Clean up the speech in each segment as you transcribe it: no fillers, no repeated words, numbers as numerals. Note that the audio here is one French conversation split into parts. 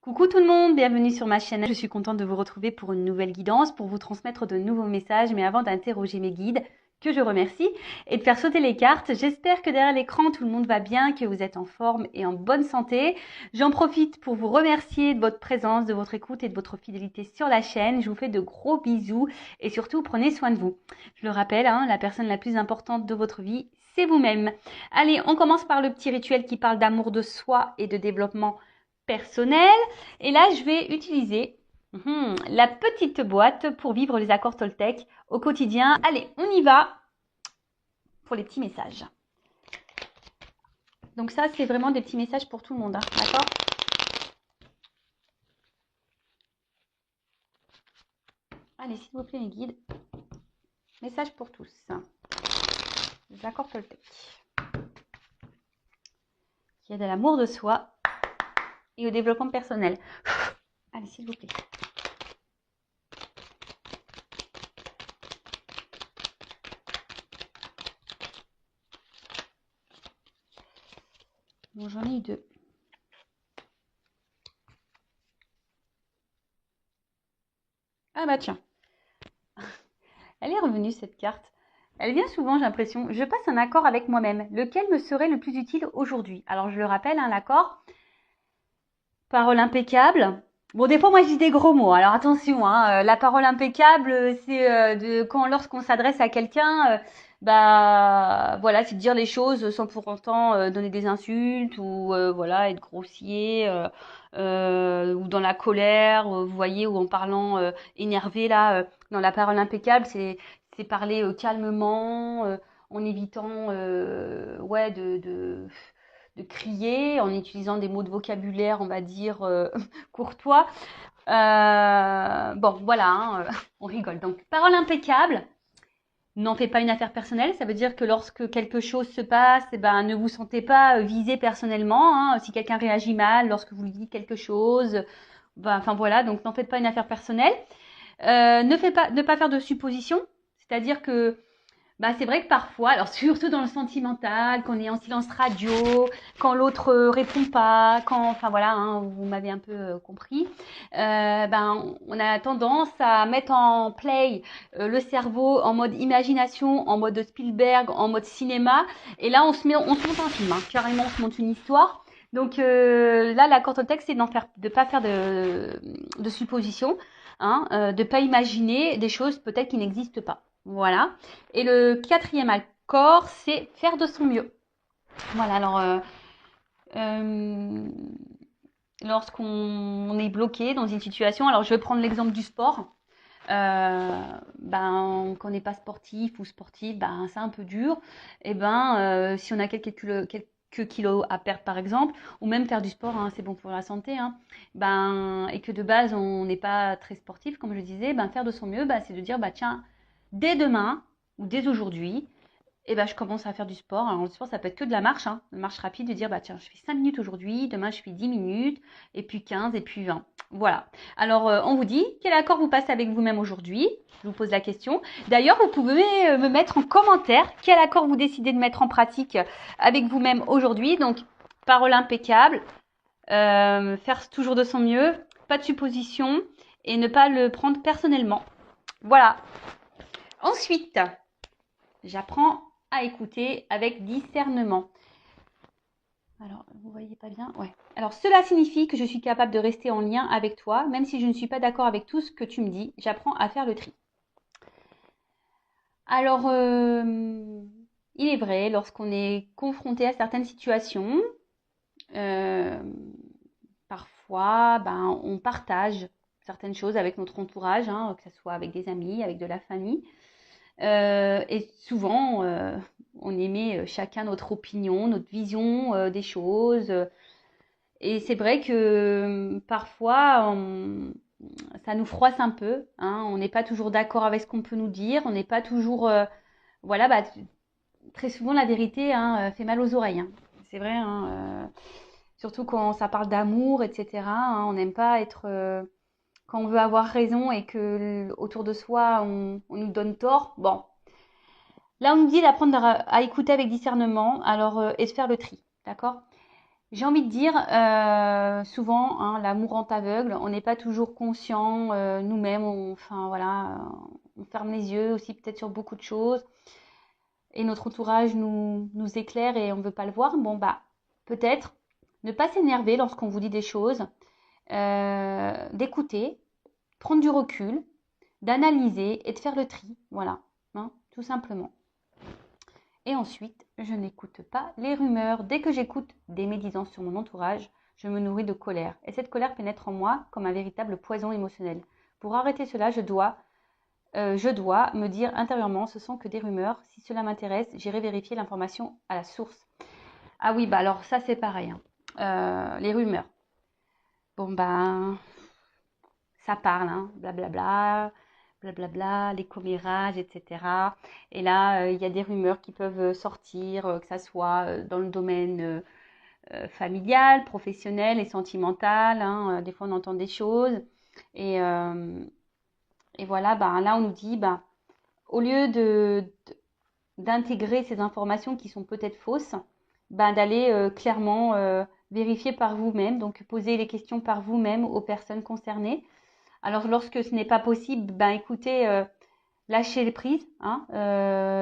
Coucou tout le monde, bienvenue sur ma chaîne. Je suis contente de vous retrouver pour une nouvelle guidance, pour vous transmettre de nouveaux messages. Mais avant d'interroger mes guides, que je remercie, et de faire sauter les cartes, j'espère que derrière l'écran, tout le monde va bien, que vous êtes en forme et en bonne santé. J'en profite pour vous remercier de votre présence, de votre écoute et de votre fidélité sur la chaîne. Je vous fais de gros bisous et surtout, prenez soin de vous. Je le rappelle, la personne la plus importante de votre vie, c'est vous-même. Allez, on commence par le petit rituel qui parle d'amour de soi et de développement personnel. Et là, je vais utiliser la petite boîte pour vivre les accords Toltec au quotidien. Allez, on y va pour les petits messages. Donc ça, c'est vraiment des petits messages pour tout le monde, d'accord? Allez, s'il vous plaît, mes guides. Message pour tous. Les accords Toltec. Qui aide à l'amour de soi et au développement personnel. Allez, s'il vous plaît. Bon, j'en ai eu deux. Ah bah tiens. Elle est revenue cette carte. Elle vient souvent, j'ai l'impression. Je passe un accord avec moi-même. Lequel me serait le plus utile aujourd'hui? Alors je le rappelle, l'accord. Parole impeccable. Bon, des fois, moi, je dis des gros mots. Alors attention, la parole impeccable, c'est lorsqu'on s'adresse à quelqu'un, voilà, c'est de dire les choses sans pour autant donner des insultes ou voilà, être grossier ou dans la colère, vous voyez, ou en parlant énervé là. Dans la parole impeccable, c'est parler calmement, en évitant ouais de crier, en utilisant des mots de vocabulaire, on va dire, courtois. Bon, voilà, on rigole. Donc, parole impeccable. N'en faites pas une affaire personnelle. Ça veut dire que lorsque quelque chose se passe, ne vous sentez pas visé personnellement. Si quelqu'un réagit mal lorsque vous lui dites quelque chose, enfin voilà, donc n'en faites pas une affaire personnelle. Ne pas faire de suppositions. C'est-à-dire que c'est vrai que parfois, alors surtout dans le sentimental, qu'on est en silence radio, quand l'autre répond pas, enfin voilà, vous m'avez un peu compris, on a tendance à mettre en play le cerveau en mode imagination, en mode Spielberg, en mode cinéma, et là on se monte un film, carrément on se monte une histoire. Donc là, l'accord Toltec, c'est de pas faire de suppositions, de pas imaginer des choses peut-être qui n'existent pas. Voilà. Et le quatrième accord, c'est faire de son mieux. Voilà, alors, lorsqu'on est bloqué dans une situation, alors je vais prendre l'exemple du sport. Quand on n'est pas sportif ou sportive, c'est un peu dur. Et si on a quelques kilos à perdre par exemple, ou même faire du sport, c'est bon pour la santé, et que de base on n'est pas très sportif, comme je disais, faire de son mieux, c'est de dire tiens, dès demain ou dès aujourd'hui, je commence à faire du sport. Alors, le sport, ça peut être que de la marche, une marche rapide, de dire, tiens, je fais 5 minutes aujourd'hui, demain, je fais 10 minutes, et puis 15, et puis 20. Voilà. Alors, on vous dit, quel accord vous passez avec vous-même aujourd'hui? Je vous pose la question. D'ailleurs, vous pouvez me mettre en commentaire quel accord vous décidez de mettre en pratique avec vous-même aujourd'hui. Donc, parole impeccable, faire toujours de son mieux, pas de supposition, et ne pas le prendre personnellement. Voilà. Ensuite, j'apprends à écouter avec discernement. Alors, vous voyez pas bien? Ouais. Alors, cela signifie que je suis capable de rester en lien avec toi, même si je ne suis pas d'accord avec tout ce que tu me dis. J'apprends à faire le tri. Alors, il est vrai, lorsqu'on est confronté à certaines situations, parfois, on partage certaines choses avec notre entourage, que ce soit avec des amis, avec de la famille. Et souvent, on émet chacun notre opinion, notre vision des choses. Et c'est vrai que parfois, ça nous froisse un peu. On n'est pas toujours d'accord avec ce qu'on peut nous dire. On n'est pas toujours... voilà, très souvent, la vérité fait mal aux oreilles. C'est vrai, surtout quand ça parle d'amour, etc. On n'aime pas être... quand on veut avoir raison et que autour de soi, on nous donne tort. Bon, là, on nous dit d'apprendre à écouter avec discernement, alors et de faire le tri, d'accord? J'ai envie de dire, souvent, hein, l'amour rend aveugle. On n'est pas toujours conscient nous-mêmes. Enfin voilà, on ferme les yeux aussi peut-être sur beaucoup de choses. Et notre entourage nous éclaire et on ne veut pas le voir. Bon bah peut-être ne pas s'énerver lorsqu'on vous dit des choses, d'écouter, prendre du recul, d'analyser et de faire le tri. Voilà, hein, tout simplement. Et ensuite, je n'écoute pas les rumeurs. Dès que j'écoute des médisances sur mon entourage, je me nourris de colère. Et cette colère pénètre en moi comme un véritable poison émotionnel. Pour arrêter cela, je dois me dire intérieurement, ce sont que des rumeurs. Si cela m'intéresse, j'irai vérifier l'information à la source. Ah oui, bah alors ça c'est pareil, hein. Les rumeurs. Bon ben, ça parle, hein, blablabla, blablabla, les commérages, etc. Et là, il y a des rumeurs qui peuvent sortir, que ça soit dans le domaine familial, professionnel et sentimental, hein. Des fois, on entend des choses. Et, et voilà, ben, là, on nous dit, ben, au lieu d'intégrer ces informations qui sont peut-être fausses, ben, d'aller clairement vérifier par vous-même, donc poser les questions par vous-même aux personnes concernées. Alors, lorsque ce n'est pas possible, ben écoutez, lâchez les prises, hein,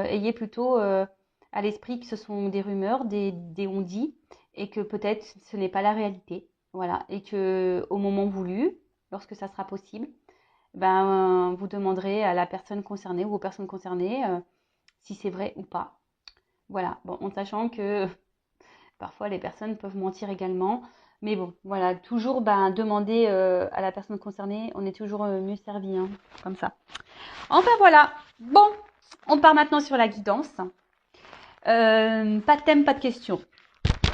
ayez plutôt à l'esprit que ce sont des rumeurs, des on-dit, et que peut-être ce n'est pas la réalité. Voilà, et que au moment voulu, lorsque ça sera possible, ben vous demanderez à la personne concernée ou aux personnes concernées si c'est vrai ou pas. Voilà, bon, en sachant que parfois les personnes peuvent mentir également. Mais bon, voilà, toujours ben, demander à la personne concernée, on est toujours mieux servi, hein, comme ça. Enfin voilà, bon, on part maintenant sur la guidance. Pas de thème, pas de questions.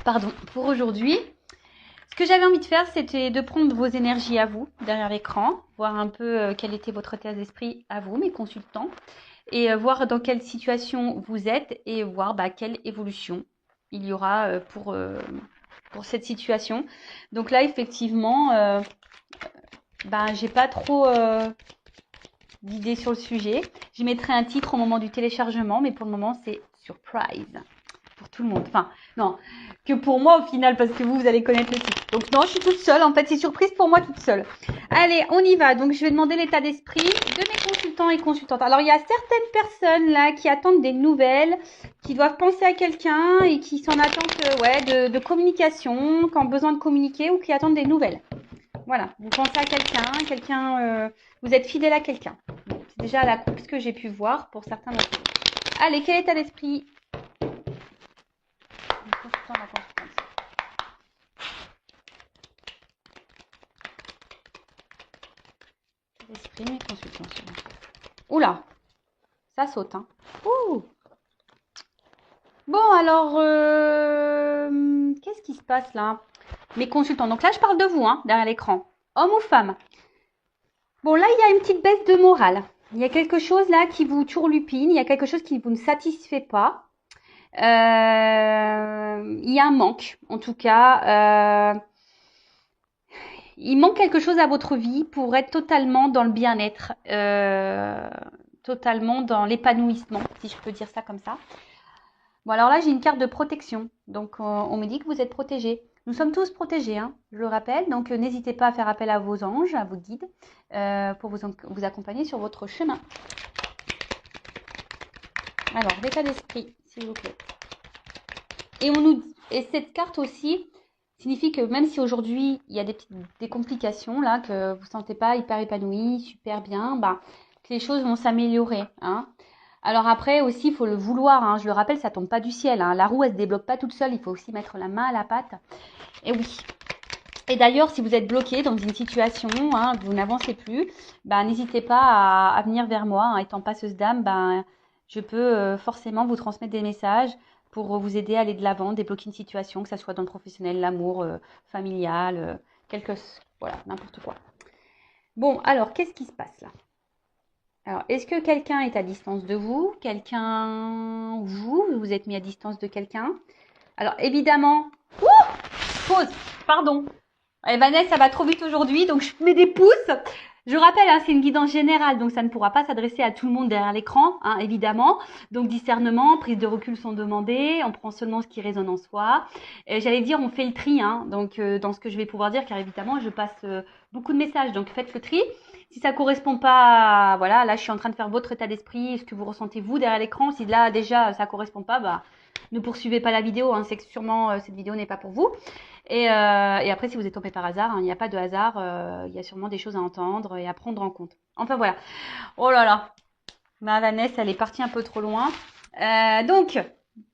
Pardon, pour aujourd'hui. Ce que j'avais envie de faire, c'était de prendre vos énergies à vous, derrière l'écran, voir un peu quel était votre état d'esprit à vous, mes consultants, et voir dans quelle situation vous êtes et voir bah, quelle évolution il y aura pour cette situation. Donc là, effectivement, j'ai pas trop d'idées sur le sujet. J'y mettrai un titre au moment du téléchargement, mais pour le moment, c'est surprise pour tout le monde. Enfin, non, que pour moi au final, parce que vous allez connaître le site. Donc non, je suis toute seule. En fait, c'est surprise pour moi toute seule. Allez, on y va. Donc, je vais demander l'état d'esprit de mes consultants et consultantes. Alors, il y a certaines personnes là qui attendent des nouvelles, qui doivent penser à quelqu'un et qui sont en attente de communication, qui ont besoin de communiquer ou qui attendent des nouvelles. Voilà, vous pensez à quelqu'un, vous êtes fidèle à quelqu'un. Bon, c'est déjà la coupe que j'ai pu voir pour certains d'entre vous. Allez, quel état d'esprit du consultant, la consultante. L'esprit, mes consultants. Oula, ça saute, hein. Ouh. Bon, alors, qu'est-ce qui se passe là? Mes consultants. Donc là, je parle de vous, hein, derrière l'écran. Homme ou femme? Bon, là, il y a une petite baisse de morale. Il y a quelque chose là qui vous turlupine. Il y a quelque chose qui vous ne satisfait pas. Il y a un manque, en tout cas. Il manque quelque chose à votre vie pour être totalement dans le bien-être, totalement dans l'épanouissement, si je peux dire ça comme ça. Bon, alors là, j'ai une carte de protection. Donc, on me dit que vous êtes protégés. Nous sommes tous protégés, hein, je le rappelle. Donc, n'hésitez pas à faire appel à vos anges, à vos guides, pour vous accompagner sur votre chemin. Alors, l'état d'esprit, s'il vous plaît. Et cette carte aussi signifie que même si aujourd'hui, il y a des complications, là, que vous ne sentez pas hyper épanoui, super bien, bah, que les choses vont s'améliorer, hein. Alors après aussi, il faut le vouloir, hein. Je le rappelle, ça tombe pas du ciel, hein. La roue, elle se débloque pas toute seule. Il faut aussi mettre la main à la pâte. Et oui. Et d'ailleurs, si vous êtes bloqué dans une situation, hein, vous n'avancez plus, bah, n'hésitez pas à venir vers moi, hein. Étant passeuse d'âme, bah, je peux forcément vous transmettre des messages pour vous aider à aller de l'avant, débloquer une situation, que ça soit dans le professionnel, l'amour, familial, voilà, n'importe quoi. Bon, alors, qu'est-ce qui se passe là? Alors, est-ce que quelqu'un est à distance de vous? Vous êtes mis à distance de quelqu'un? Alors, évidemment, pause, pardon. Eh, Vanessa, ça va trop vite aujourd'hui, donc je mets des pouces. Je rappelle, hein, c'est une guidance générale, donc ça ne pourra pas s'adresser à tout le monde derrière l'écran, hein, évidemment. Donc discernement, prise de recul sont demandées, on prend seulement ce qui résonne en soi. J'allais dire, on fait le tri, hein, donc dans ce que je vais pouvoir dire, car évidemment, je passe beaucoup de messages, donc faites le tri. Si ça correspond pas, voilà, là je suis en train de faire votre état d'esprit, ce que vous ressentez vous derrière l'écran. Si là déjà ça correspond pas, bah ne poursuivez pas la vidéo, hein, c'est que sûrement cette vidéo n'est pas pour vous. Et après, si vous êtes tombé par hasard, hein, il n'y a pas de hasard, il y a sûrement des choses à entendre et à prendre en compte. Enfin voilà. Oh là là, ma Vanessa, elle est partie un peu trop loin. Donc,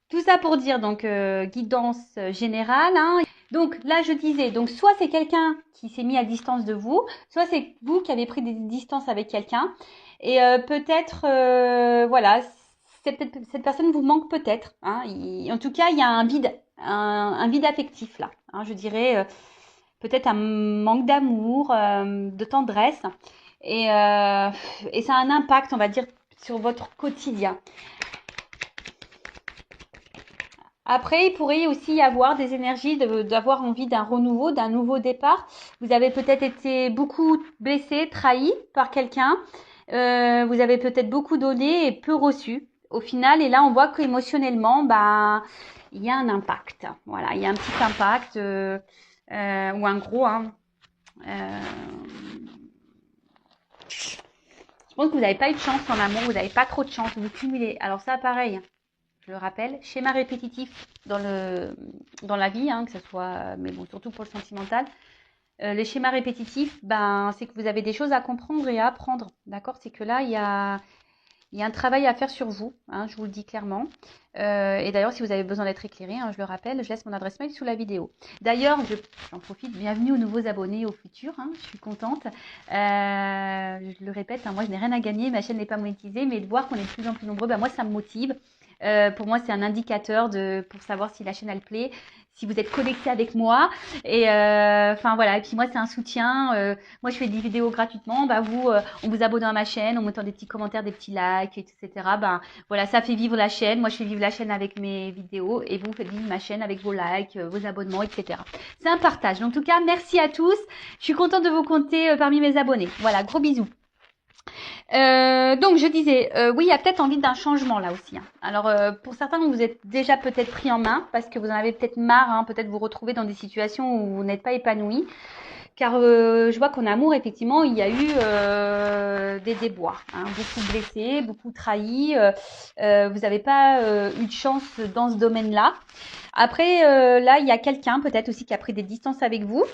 tout ça pour dire, donc, guidance générale. Hein. Donc là, je disais, donc soit c'est quelqu'un qui s'est mis à distance de vous, soit c'est vous qui avez pris des distances avec quelqu'un. Et peut-être, voilà, cette personne vous manque peut-être. Hein. En tout cas, il y a un vide, un vide affectif là. Hein, je dirais peut-être un manque d'amour, de tendresse. Et, euh, et ça a un impact, on va dire, sur votre quotidien. Après, il pourrait aussi y avoir des énergies d'avoir envie d'un renouveau, d'un nouveau départ. Vous avez peut-être été beaucoup blessé, trahi par quelqu'un. Vous avez peut-être beaucoup donné et peu reçu au final. Et là, on voit qu'émotionnellement, bah, il y a un impact. Voilà, il y a un petit impact ou un gros. Hein. Je pense que vous n'avez pas eu de chance en amour, vous n'avez pas trop de chance, vous cumulez. Alors ça, pareil, je le rappelle, schéma répétitif dans la vie, hein, que ce soit, mais bon, surtout pour le sentimental. Les schémas répétitifs, ben, c'est que vous avez des choses à comprendre et à apprendre, d'accord? C'est que là, il y a un travail à faire sur vous, hein, je vous le dis clairement. Et d'ailleurs, si vous avez besoin d'être éclairé, hein, je le rappelle, je laisse mon adresse mail sous la vidéo. D'ailleurs, j'en profite, bienvenue aux nouveaux abonnés au futur, hein, je suis contente. Je le répète, hein, moi je n'ai rien à gagner, ma chaîne n'est pas monétisée, mais de voir qu'on est de plus en plus nombreux, ben, moi ça me motive. Pour moi, c'est un indicateur pour savoir si la chaîne elle plaît, si vous êtes connecté avec moi. Et enfin voilà, et puis moi c'est un soutien. Moi je fais des vidéos gratuitement, bah vous, en vous abonnant à ma chaîne, en mettant des petits commentaires, des petits likes, etc. Ben voilà, ça fait vivre la chaîne. Moi je fais vivre la chaîne avec mes vidéos et vous faites vivre ma chaîne avec vos likes, vos abonnements, etc. C'est un partage. En tout cas, merci à tous. Je suis contente de vous compter parmi mes abonnés. Voilà, gros bisous. Donc je disais, oui, il y a peut-être envie d'un changement là aussi. Hein. Alors pour certains, vous êtes déjà peut-être pris en main parce que vous en avez peut-être marre, hein, peut-être vous retrouver dans des situations où vous n'êtes pas épanoui. Car je vois qu'en amour, effectivement, il y a eu des déboires, hein, beaucoup blessés, beaucoup trahis. Vous n'avez pas eu de chance dans ce domaine-là. Après, là, il y a quelqu'un peut-être aussi qui a pris des distances avec vous.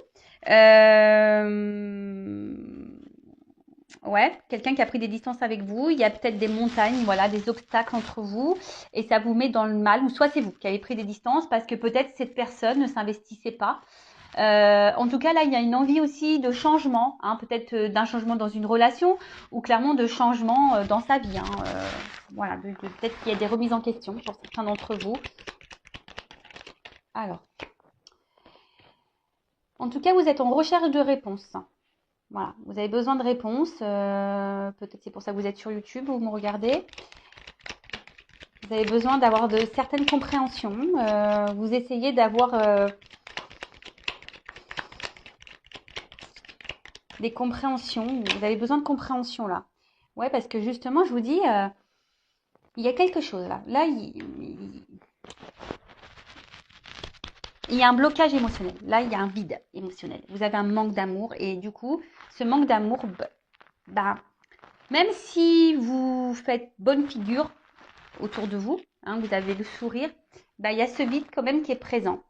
Ouais, quelqu'un qui a pris des distances avec vous. Il y a peut-être des montagnes, voilà, des obstacles entre vous. Et ça vous met dans le mal. Ou soit c'est vous qui avez pris des distances parce que peut-être cette personne ne s'investissait pas. En tout cas, là, il y a une envie aussi de changement, hein, peut-être d'un changement dans une relation ou clairement de changement dans sa vie. Hein, voilà, peut-être qu'il y a des remises en question pour certains d'entre vous. Alors, en tout cas, vous êtes en recherche de réponses. Voilà, vous avez besoin de réponses. Peut-être c'est pour ça que vous êtes sur YouTube, vous me regardez. Vous avez besoin d'avoir de certaines compréhensions. Vous essayez d'avoir des compréhensions. Vous avez besoin de compréhension là. Ouais, parce que justement, je vous dis, il y a quelque chose là. Là, il y a un blocage émotionnel. Là, il y a un vide émotionnel. Vous avez un manque d'amour et du coup, ce manque d'amour, bah, même si vous faites bonne figure autour de vous, hein, vous avez le sourire, bah, il y a ce vide quand même qui est présent.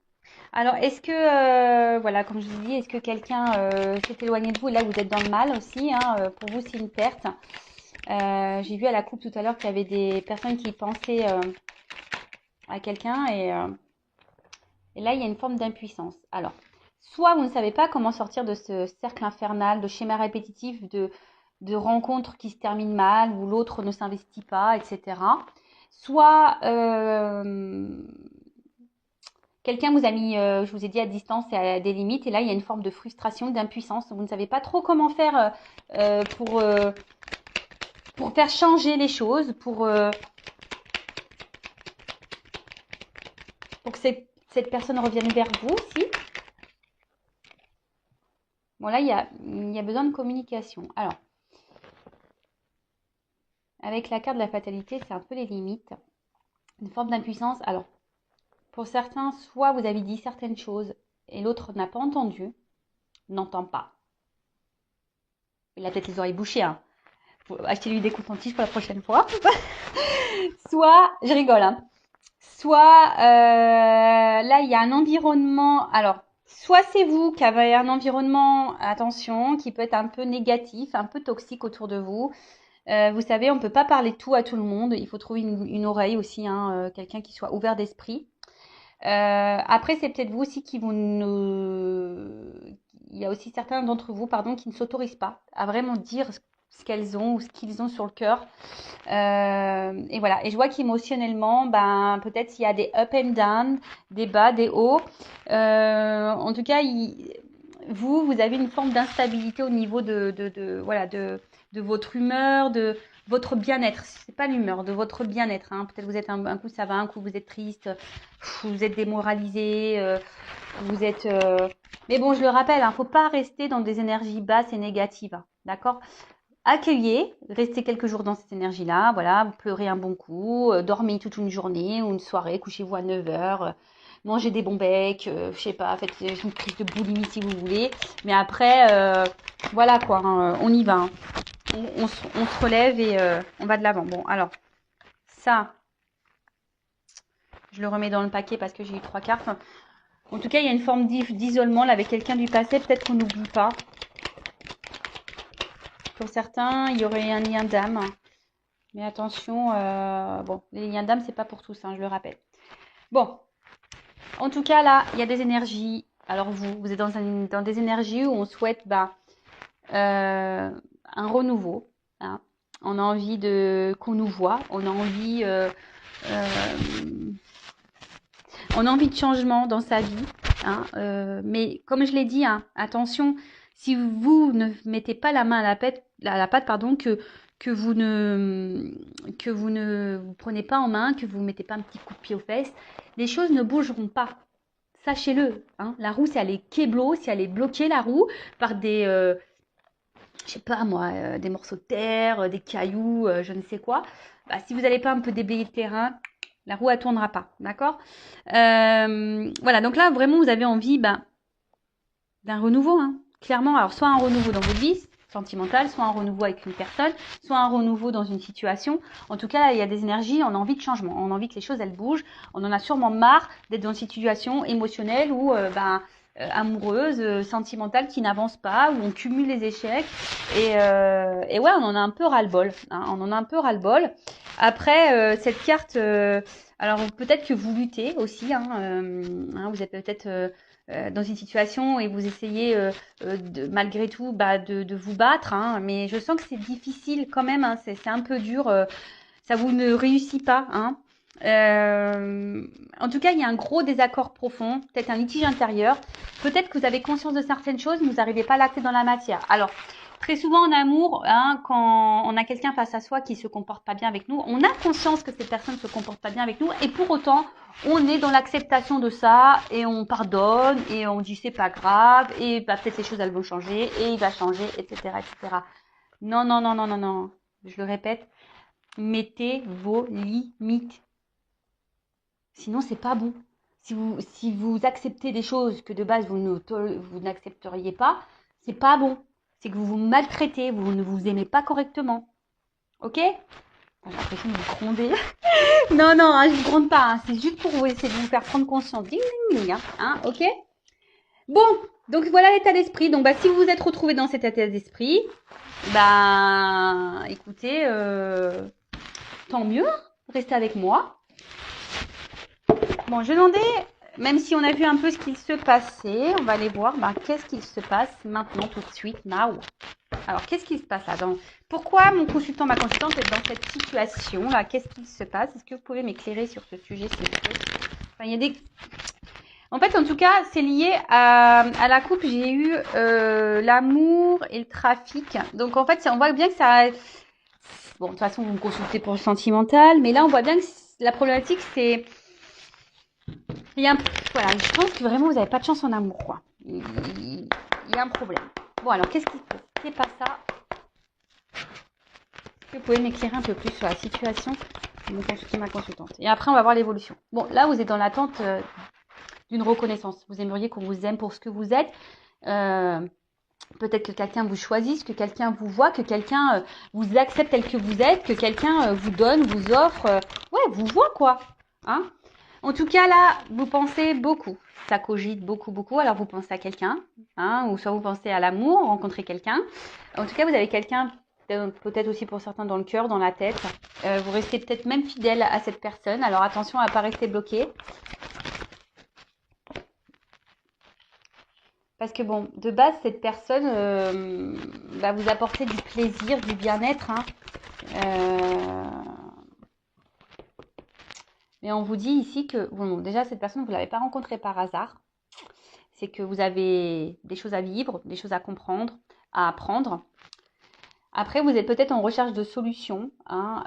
Alors, est-ce que, voilà, comme je vous dis, est-ce que quelqu'un s'est éloigné de vous? Là, vous êtes dans le mal aussi. Hein, pour vous, c'est une perte. J'ai vu à la coupe tout à l'heure qu'il y avait des personnes qui pensaient à quelqu'un et là, il y a une forme d'impuissance. Alors, soit vous ne savez pas comment sortir de ce cercle infernal, de schéma répétitif, de rencontres qui se terminent mal, où l'autre ne s'investit pas, etc. Soit quelqu'un vous a mis, je vous ai dit, à distance et à des limites, et là, il y a une forme de frustration, d'impuissance. Vous ne savez pas trop comment faire pour faire changer les choses, pour que cette personne revienne vers vous aussi. Bon, là, il y a besoin de communication. Alors, avec la carte de la fatalité, c'est un peu les limites. Une forme d'impuissance. Alors, pour certains, soit vous avez dit certaines choses et l'autre n'a pas entendu, n'entend pas. Il a peut-être les oreilles bouchées, hein. Faut acheter lui des coton-tiges pour la prochaine fois. Soit, je rigole, hein. Soit, là, il y a un environnement. Alors, soit c'est vous qui avez un environnement, attention, qui peut être un peu négatif, un peu toxique autour de vous. Vous savez, on ne peut pas parler tout à tout le monde. Il faut trouver une oreille aussi, hein, quelqu'un qui soit ouvert d'esprit. Après, c'est peut-être vous aussi qui vous ne... Il y a aussi certains d'entre vous, pardon, qui ne s'autorisent pas à vraiment dire ce qu'elles ont ou ce qu'ils ont sur le cœur. Et voilà. Et je vois qu'émotionnellement, ben, peut-être il y a des up and down, des bas, des hauts. En tout cas, vous avez une forme d'instabilité au niveau voilà, de votre humeur, de votre bien-être. C'est pas l'humeur, de votre bien-être. Hein. Peut-être vous êtes un coup ça va, un coup vous êtes triste, vous êtes démoralisé, vous êtes. Mais bon, je le rappelle, hein, faut pas rester dans des énergies basses et négatives. Hein, d'accord? Accueillez, restez quelques jours dans cette énergie-là, voilà, vous pleurez un bon coup, dormez toute une journée ou une soirée, couchez-vous à 9h, mangez des bons becs, je sais pas, faites une crise de boulimie si vous voulez, mais après, voilà quoi, hein, on y va, hein. On se relève et on va de l'avant. Bon, alors, ça, je le remets dans le paquet parce que j'ai eu 3 cartes. En tout cas, il y a une forme d'isolement là avec quelqu'un du passé, peut-être qu'on n'oublie pas. Pour certains, il y aurait un lien d'âme. Mais attention, bon, les liens d'âme, c'est pas pour tous, hein, je le rappelle. Bon, en tout cas, là, il y a des énergies. Alors, vous êtes dans des énergies où on souhaite un renouveau. Hein. On a envie qu'on nous voit. On a envie de changement dans sa vie. Hein, mais comme je l'ai dit, hein, attention, si vous ne mettez pas la main à la pâte, pardon, que vous ne vous prenez pas en main, que vous ne mettez pas un petit coup de pied aux fesses, les choses ne bougeront pas. Sachez-le. Hein, la roue, si elle est kéblo, si elle est bloquée, la roue, par des, je sais pas moi, des morceaux de terre, des cailloux, je ne sais quoi, bah, si vous n'allez pas un peu déblayer le terrain, la roue, elle tournera pas, d'accord? Voilà, donc là, vraiment, vous avez envie d'un renouveau, hein, clairement. Alors, soit un renouveau dans votre vie sentimentale, soit un renouveau avec une personne, soit un renouveau dans une situation. En tout cas, là, il y a des énergies, on a envie de changement, on a envie que les choses, elles bougent. On en a sûrement marre d'être dans une situation émotionnelle ou amoureuse, sentimentale qui n'avance pas, où on cumule les échecs. Et ouais, on en a un peu ras-le-bol. Hein, on en a un peu ras-le-bol. Après, cette carte, alors peut-être que vous luttez aussi. Vous êtes peut-être dans une situation et vous essayez malgré tout de vous battre. Hein, mais je sens que c'est difficile quand même. Hein, c'est un peu dur. Ça vous ne réussit pas. Hein. En tout cas, il y a un gros désaccord profond, peut-être un litige intérieur. Peut-être que vous avez conscience de certaines choses, mais vous n'arrivez pas à l'acter dans la matière. Alors, très souvent en amour, hein, quand on a quelqu'un face à soi qui se comporte pas bien avec nous, on a conscience que cette personne se comporte pas bien avec nous, et pour autant, on est dans l'acceptation de ça, et on pardonne, et on dit c'est pas grave, et peut-être les choses elles vont changer, et il va changer, etc., etc. Non, non, non, non, non, non. Je le répète, mettez vos limites. Sinon, c'est pas bon. Si vous acceptez des choses que de base vous n'accepteriez pas, c'est pas bon. C'est que vous vous maltraitez, vous ne vous aimez pas correctement. Ok? J'ai l'impression de vous gronder. Non, non, hein, je vous gronde pas. Hein. C'est juste pour vous essayer de vous faire prendre conscience. Ding, ding, ding, hein, ok? Bon, donc voilà l'état d'esprit. Donc si vous vous êtes retrouvé dans cet état d'esprit, écoutez, tant mieux. Restez avec moi. Bon, je demandais, même si on a vu un peu ce qu'il se passait, on va aller voir qu'est-ce qu'il se passe maintenant, tout de suite, now. Alors, qu'est-ce qui se passe là Pourquoi mon consultant, ma consultante est dans cette situation-là? Qu'est-ce qui se passe? Est-ce que vous pouvez m'éclairer sur ce sujet, s'il vous plaît? Enfin, il y a des... En fait, en tout cas, c'est lié à la coupe. J'ai eu l'amour et le trafic. Donc, en fait, on voit bien que ça... Bon, de toute façon, vous me consultez pour le sentimental. Mais là, on voit bien que la problématique, c'est... Voilà, je pense que vraiment, vous n'avez pas de chance en amour, quoi. Il y a un problème. Bon, alors, qu'est-ce qui se passe? C'est pas ça. Est-ce que vous pouvez m'éclairer un peu plus sur la situation de ma consultante? Et après, on va voir l'évolution. Bon, là, vous êtes dans l'attente d'une reconnaissance. Vous aimeriez qu'on vous aime pour ce que vous êtes. Peut-être que quelqu'un vous choisisse, que quelqu'un vous voit, que quelqu'un vous accepte tel que vous êtes, que quelqu'un vous donne, vous offre. Ouais, vous voit quoi. Hein? En tout cas, là, vous pensez beaucoup. Ça cogite beaucoup, beaucoup. Alors, vous pensez à quelqu'un, hein, ou soit vous pensez à l'amour, rencontrer quelqu'un. En tout cas, vous avez quelqu'un, peut-être aussi pour certains dans le cœur, dans la tête. Vous restez peut-être même fidèle à cette personne. Alors, attention à ne pas rester bloqué. Parce que bon, de base, cette personne va vous apporter du plaisir, du bien-être. Hein. Mais on vous dit ici que, bon, déjà, cette personne, vous ne l'avez pas rencontrée par hasard. C'est que vous avez des choses à vivre, des choses à comprendre, à apprendre. Après, vous êtes peut-être en recherche de solutions, hein,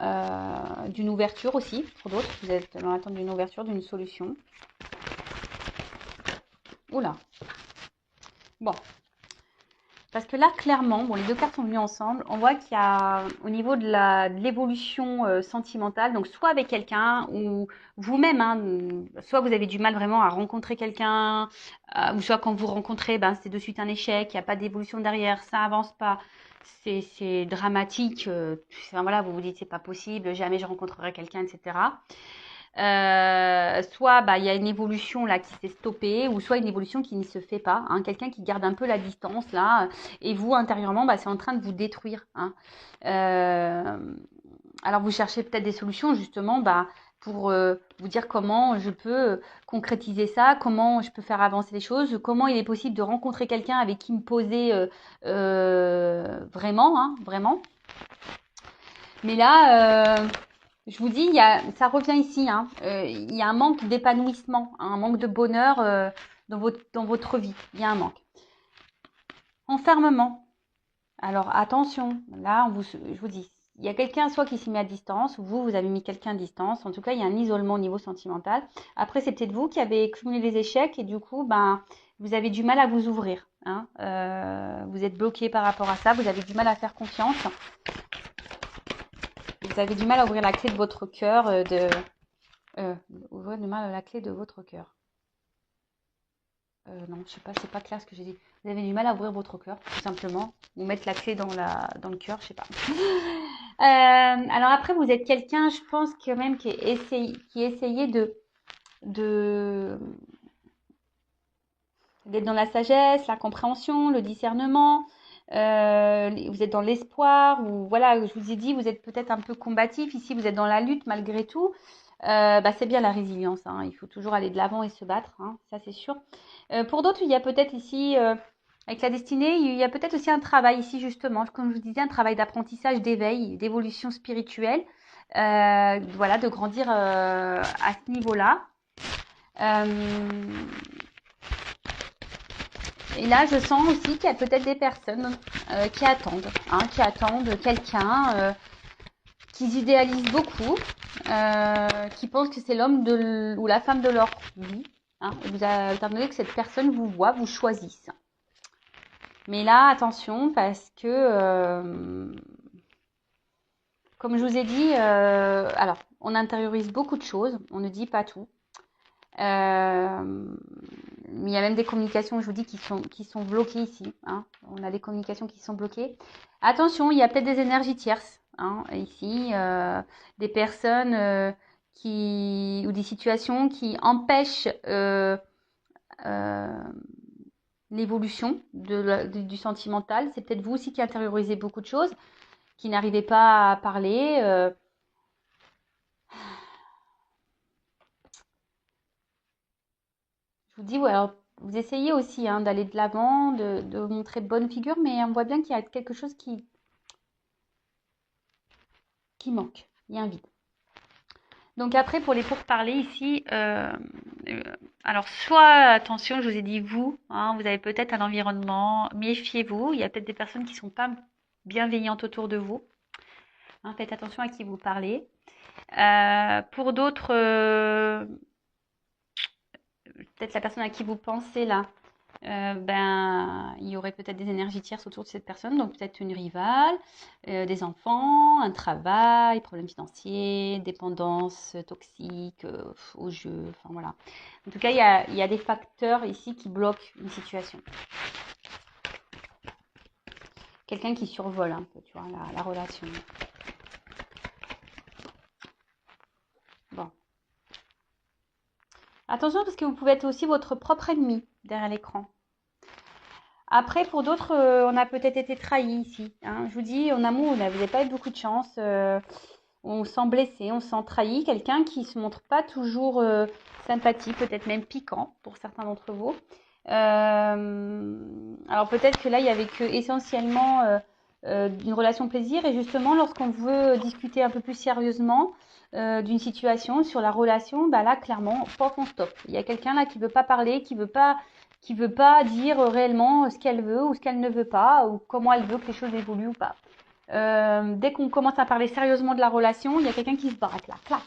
d'une ouverture aussi, pour d'autres. Vous êtes dans l'attente d'une ouverture, d'une solution. Oula. Bon. Parce que là, clairement, bon, les deux cartes sont venues ensemble. On voit qu'il y a, au niveau de l'évolution sentimentale, donc soit avec quelqu'un ou vous-même, hein, soit vous avez du mal vraiment à rencontrer quelqu'un, ou soit quand vous rencontrez, ben, c'est de suite un échec, il n'y a pas d'évolution derrière, ça avance pas, c'est dramatique. Enfin, voilà, vous vous dites c'est pas possible, jamais je rencontrerai quelqu'un, etc. Soit bah, il y a une évolution là qui s'est stoppée, ou soit une évolution qui ne se fait pas, hein, quelqu'un qui garde un peu la distance là, et vous intérieurement, bah, c'est en train de vous détruire. Hein. Alors vous cherchez peut-être des solutions justement bah, pour vous dire comment je peux concrétiser ça, comment je peux faire avancer les choses, comment il est possible de rencontrer quelqu'un avec qui me poser vraiment, hein, vraiment. Mais là, je vous dis, ça revient ici. Hein. Il y a un manque d'épanouissement, hein, un manque de bonheur dans votre vie. Il y a un manque. Enfermement. Alors attention, là, je vous dis, il y a quelqu'un soit qui s'y met à distance, vous avez mis quelqu'un à distance. En tout cas, il y a un isolement au niveau sentimental. Après, c'est peut-être vous qui avez cumulé les échecs et du coup, ben, vous avez du mal à vous ouvrir. Hein. Vous êtes bloqué par rapport à ça, vous avez du mal à faire confiance. Vous avez du mal à ouvrir la clé de votre cœur, ouvrir du mal la clé de votre cœur. Non, je sais pas, c'est pas clair ce que j'ai dit. Vous avez du mal à ouvrir votre cœur, tout simplement. Ou mettre la clé dans le cœur, je sais pas. Alors après, vous êtes quelqu'un, je pense quand même qui essayait d'être dans la sagesse, la compréhension, le discernement. Vous êtes dans l'espoir, ou voilà, je vous ai dit, vous êtes peut-être un peu combatif. Ici, vous êtes dans la lutte malgré tout. Bah, c'est bien la résilience. Hein. Il faut toujours aller de l'avant et se battre, hein, ça c'est sûr. Pour d'autres, il y a peut-être ici, avec la destinée, il y a peut-être aussi un travail ici justement, comme je vous disais, un travail d'apprentissage, d'éveil, d'évolution spirituelle. Voilà, de grandir à ce niveau-là. Et là, je sens aussi qu'il y a peut-être des personnes qui attendent quelqu'un, qui idéalisent beaucoup, qui pensent que c'est l'homme ou la femme de leur vie. Hein, et vous attendez que cette personne vous voit, vous choisisse. Mais là, attention, parce que, comme je vous ai dit, alors, on intériorise beaucoup de choses, on ne dit pas tout. Il y a même des communications, je vous dis, qui sont bloquées ici. Hein. On a des communications qui sont bloquées. Attention, il y a peut-être des énergies tierces. Hein, ici, des personnes ou des situations qui empêchent euh, l'évolution du sentimental. C'est peut-être vous aussi qui intériorisez beaucoup de choses, qui n'arrivez pas à parler. Je vous dis, ouais, alors, vous essayez aussi hein, d'aller de l'avant, de montrer de bonne figure, mais on voit bien qu'il y a quelque chose qui manque. Il y a un vide. Donc après, pour les pourparlers ici, alors soit, attention, je vous ai dit vous, hein, vous avez peut-être un environnement, méfiez-vous, il y a peut-être des personnes qui ne sont pas bienveillantes autour de vous. Hein, faites attention à qui vous parlez. Pour d'autres, peut-être la personne à qui vous pensez là, ben, il y aurait peut-être des énergies tierces autour de cette personne, donc peut-être une rivale, des enfants, un travail, problèmes financiers, dépendance toxique au jeu, enfin voilà. En tout cas, il y a des facteurs ici qui bloquent une situation. Quelqu'un qui survole un peu, tu vois, la relation. Bon. Attention parce que vous pouvez être aussi votre propre ennemi derrière l'écran. Après, pour d'autres, on a peut-être été trahi ici. Hein. Je vous dis, en amour, vous n'avez pas eu beaucoup de chance. On se sent blessé, on se sent trahi. Quelqu'un qui se montre pas toujours sympathique, peut-être même piquant pour certains d'entre vous. Alors peut-être que là, il y avait que essentiellement une relation plaisir. Et justement, lorsqu'on veut discuter un peu plus sérieusement d'une situation sur la relation, bah là, clairement, on stop. Il y a quelqu'un là qui veut pas parler, qui veut pas dire réellement ce qu'elle veut ou ce qu'elle ne veut pas, ou comment elle veut que les choses évoluent ou pas. Dès qu'on commence à parler sérieusement de la relation, il y a quelqu'un qui se braque là, clac,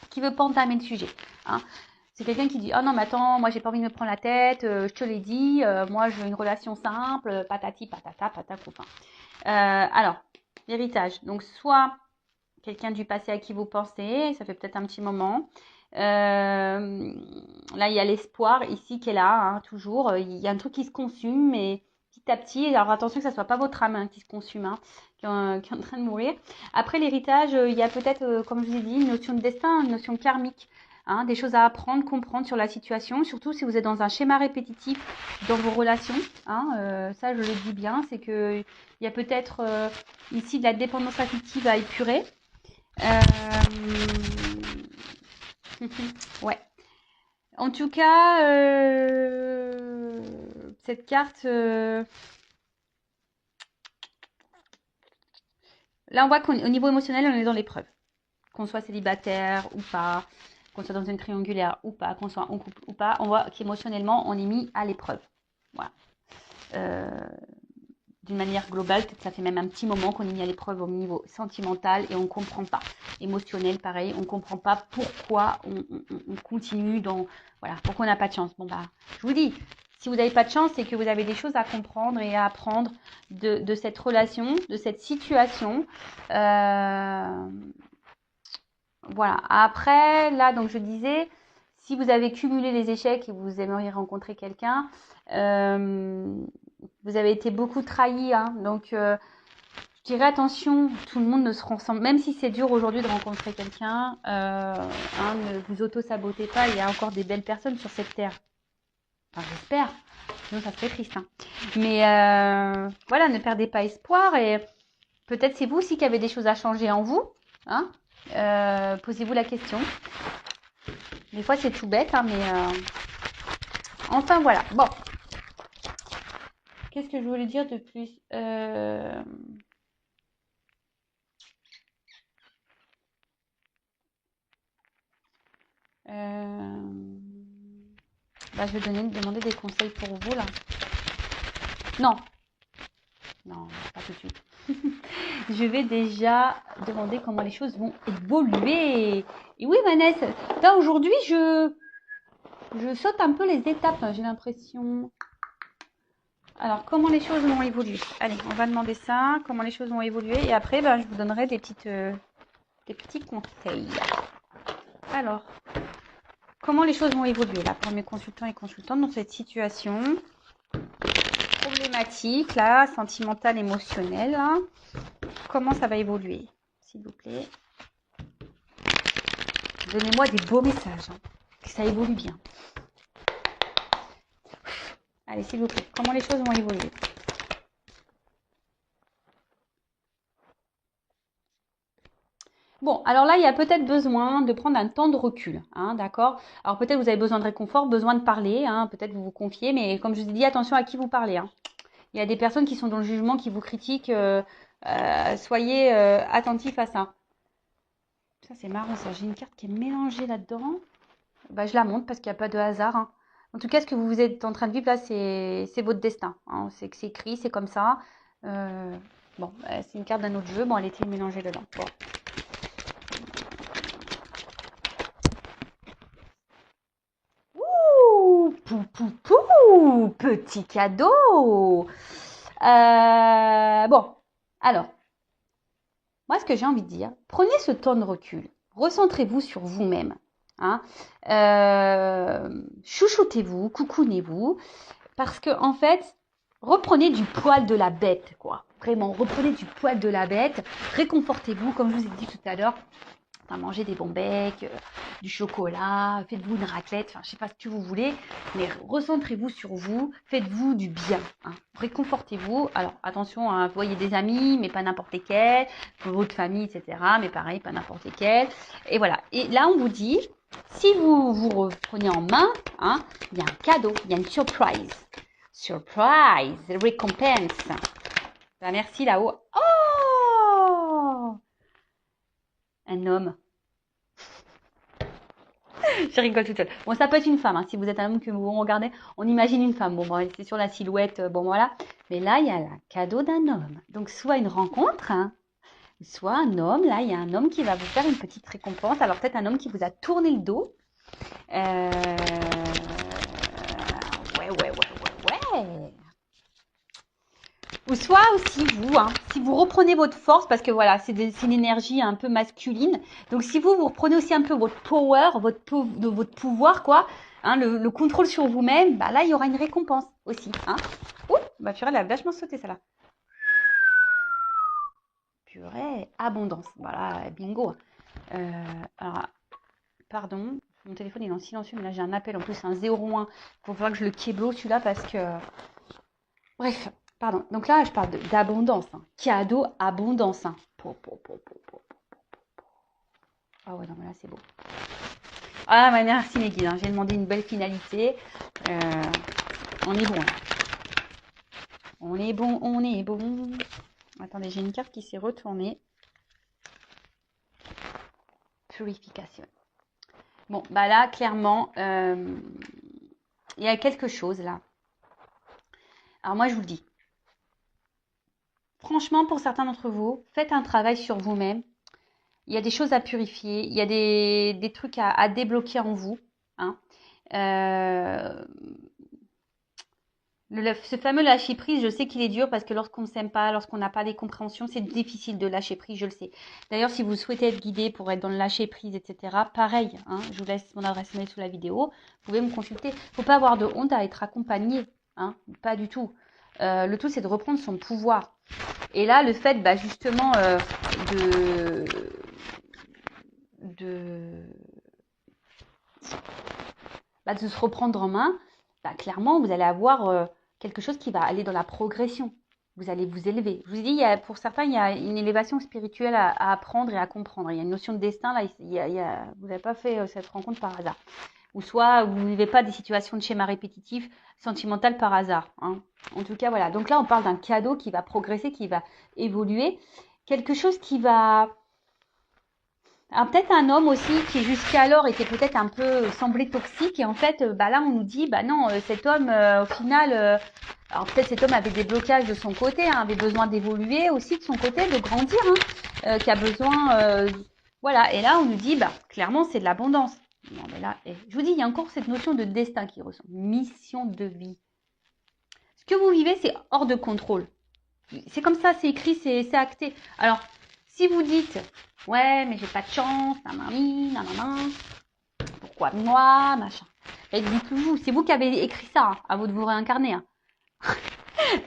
qui veut pas entamer le sujet. Hein. C'est quelqu'un qui dit « Oh non, mais attends, moi j'ai pas envie de me prendre la tête, je te l'ai dit, moi je veux une relation simple, patati, patata, patacoupa. » Alors, l'héritage. Donc, soit quelqu'un du passé à qui vous pensez, ça fait peut-être un petit moment. Là, il y a l'espoir ici qui est là, hein, toujours. Il y a un truc qui se consume, mais petit à petit. Alors attention que ça soit pas votre âme qui se consume, hein, qui est en train de mourir. Après l'héritage, il y a peut-être, comme je vous ai dit, une notion de destin, une notion karmique. Hein, des choses à apprendre, comprendre sur la situation, surtout si vous êtes dans un schéma répétitif dans vos relations. Hein, ça, je le dis bien, c'est que il y a peut-être ici de la dépendance affective à épurer. Ouais. En tout cas, cette carte, là on voit qu'au niveau émotionnel, on est dans l'épreuve. Qu'on soit célibataire ou pas, qu'on soit dans une triangulaire ou pas, qu'on soit en couple ou pas, on voit qu'émotionnellement, on est mis à l'épreuve. Voilà. D'une manière globale, peut-être ça fait même un petit moment qu'on est mis à l'épreuve au niveau sentimental et on ne comprend pas. Émotionnel, pareil, on ne comprend pas pourquoi on continue dans... Voilà, pourquoi on n'a pas de chance. Bon, bah, je vous dis, si vous n'avez pas de chance, c'est que vous avez des choses à comprendre et à apprendre de cette relation, de cette situation. Voilà. Après, là, donc je disais, si vous avez cumulé les échecs et vous aimeriez rencontrer quelqu'un, vous avez été beaucoup trahi, hein, donc je dirais attention, tout le monde ne se ressemble, même si c'est dur aujourd'hui de rencontrer quelqu'un, hein, ne vous auto-sabotez pas, il y a encore des belles personnes sur cette terre. Enfin, j'espère, sinon ça serait triste. Hein. Mais voilà, ne perdez pas espoir et peut-être c'est vous aussi qui avez des choses à changer en vous. Hein. Posez-vous la question. Des fois c'est tout bête, hein, mais enfin voilà. Bon. Qu'est-ce que je voulais dire de plus bah, je vais demander des conseils pour vous là. Non, non, pas tout de suite. Je vais déjà demander comment les choses vont évoluer. Et oui, Vanessa, là aujourd'hui, je saute un peu les étapes, j'ai l'impression. Alors, comment les choses vont évoluer? Allez, on va demander ça, comment les choses vont évoluer. Et après, ben, je vous donnerai des petits conseils. Alors, comment les choses vont évoluer là pour mes consultants et consultantes dans cette situation problématique là, sentimentale, émotionnelle là. Comment ça va évoluer, s'il vous plaît? Donnez-moi des beaux messages, hein, que ça évolue bien. Allez, s'il vous plaît, comment les choses vont évoluer? Bon, alors là, il y a peut-être besoin de prendre un temps de recul, hein, d'accord? Alors peut-être vous avez besoin de réconfort, besoin de parler, hein, peut-être vous vous confiez, mais comme je vous ai dit, attention à qui vous parlez. Hein. Il y a des personnes qui sont dans le jugement, qui vous critiquent, soyez attentifs à ça. Ça, c'est marrant, ça. J'ai une carte qui est mélangée là-dedans. Bah, je la montre parce qu'il n'y a pas de hasard. Hein. En tout cas, ce que vous êtes en train de vivre là, c'est votre destin. Hein. C'est que c'est écrit, c'est comme ça. Bon, c'est une carte d'un autre jeu. Bon, elle était mélangée dedans. Bon. Ouh, pou, pou, pou, petit cadeau. Bon, alors, moi, ce que j'ai envie de dire, prenez ce temps de recul. Recentrez-vous sur vous-même. Hein. Chouchoutez-vous, coucounez-vous. Parce que, en fait, reprenez du poil de la bête, quoi. Vraiment, reprenez du poil de la bête. Réconfortez-vous, comme je vous ai dit tout à l'heure. Mangez des bons becs, du chocolat, faites-vous une raclette, enfin, je sais pas ce que vous voulez, mais recentrez-vous sur vous, faites-vous du bien, hein. Réconfortez-vous. Alors, attention, hein, voyez des amis, mais pas n'importe lesquels, votre famille, etc., mais pareil, pas n'importe lesquels. Et voilà. Et là, on vous dit, si vous vous reprenez en main, hein, il y a un cadeau, il y a une surprise. Surprise, récompense. Ben, merci là-haut. Oh! Un homme. Je rigole toute seule. Bon, ça peut être une femme. Hein. Si vous êtes un homme que vous regardez, on imagine une femme. Bon, c'est sur la silhouette. Bon, voilà. Mais là, il y a le cadeau d'un homme. Donc, soit une rencontre, hein, soit un homme. Là, il y a un homme qui va vous faire une petite récompense. Alors, peut-être un homme qui vous a tourné le dos. Ouais. Ou soit aussi vous, hein, si vous reprenez votre force, parce que voilà, c'est une énergie un peu masculine. Donc si vous reprenez aussi un peu votre power, votre pouvoir, quoi, hein, le contrôle sur vous-même, bah là, il y aura une récompense aussi. Hein. Ouh, bah purée, elle a vachement sauté, celle-là. Purée, abondance. Voilà, bingo. Alors, pardon, mon téléphone est en silencieux, mais là, j'ai un appel. En plus, c'est un 01. Il faut falloir que je le kéblo, celui-là, parce que... Bref. Pardon, donc là, je parle d'abondance. Hein. Cadeau, abondance. Hein. Ah ouais, non, mais là, c'est beau. Ah, mais merci, mes guides. Hein. J'ai demandé une belle finalité. On est bon, là. On est bon. Attendez, j'ai une carte qui s'est retournée. Purification. Bon, bah là, clairement, il y a quelque chose, là. Alors, moi, je vous le dis. Franchement, pour certains d'entre vous, faites un travail sur vous-même. Il y a des choses à purifier, il y a des trucs à débloquer en vous. Hein. Ce fameux lâcher prise, je sais qu'il est dur parce que lorsqu'on ne s'aime pas, lorsqu'on n'a pas des compréhensions, c'est difficile de lâcher prise, je le sais. D'ailleurs, si vous souhaitez être guidé pour être dans le lâcher prise, etc., pareil, hein, je vous laisse mon adresse mail sous la vidéo, vous pouvez me consulter. Il ne faut pas avoir de honte à être accompagné, hein, pas du tout. Le tout, c'est de reprendre son pouvoir. Et là, le fait, bah, justement, de se reprendre en main, bah, clairement, vous allez avoir quelque chose qui va aller dans la progression. Vous allez vous élever. Je vous dis, pour certains, il y a une élévation spirituelle à apprendre et à comprendre. Il y a une notion de destin. Là, vous n'avez pas fait cette rencontre par hasard. Ou soit vous ne vivez pas des situations de schéma répétitif, sentimental par hasard. Hein. En tout cas, voilà. Donc là, on parle d'un cadeau qui va progresser, qui va évoluer. Quelque chose qui va... Alors peut-être un homme aussi qui jusqu'alors était peut-être un peu semblé toxique et en fait bah là on nous dit bah non cet homme au final alors peut-être cet homme avait des blocages de son côté hein, avait besoin d'évoluer aussi de son côté de grandir hein, qui a besoin voilà et là on nous dit bah clairement c'est de l'abondance. Non mais là je vous dis il y a encore cette notion de destin qui ressort, mission de vie. Ce que vous vivez c'est hors de contrôle. C'est comme ça, c'est écrit, c'est acté. Alors si vous dites ouais, mais j'ai pas de chance, nanana, pourquoi moi, machin. Et dites-vous, c'est vous qui avez écrit ça, hein, à vous de vous réincarner. Hein.